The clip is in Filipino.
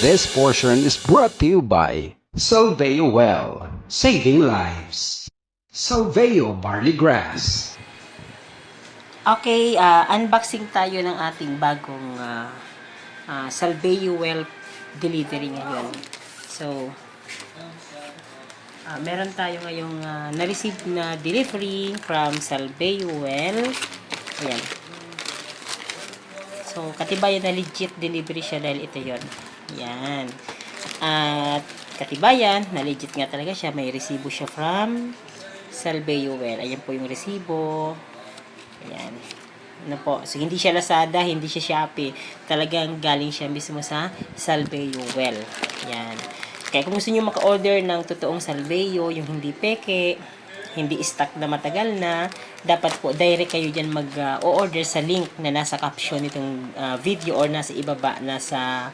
This portion is brought to you by Solveo Well, saving lives. Solveo Barley Grass. Okay, unboxing tayo ng ating bagong Salveo Well delivery ngayon. So, meron tayo ngayong na-receive na delivery from Salveo Well. Ayan. So, katibayan na legit delivery siya dahil ito yon. Yan. At katibayan na legit nga talaga siya. May resibo siya from Salveo Well. Ayan po yung resibo. Ayan. Ano po. So, hindi siya Lazada, hindi siya Shopee. Talagang galing siya mismo sa Salveo Well. Ayan. Kaya kung gusto nyo maka-order ng totoong Salveo, yung hindi peke, hindi stock na matagal na, dapat po direct kayo dyan mag-order sa link na nasa caption nitong video or nasa ibaba, nasa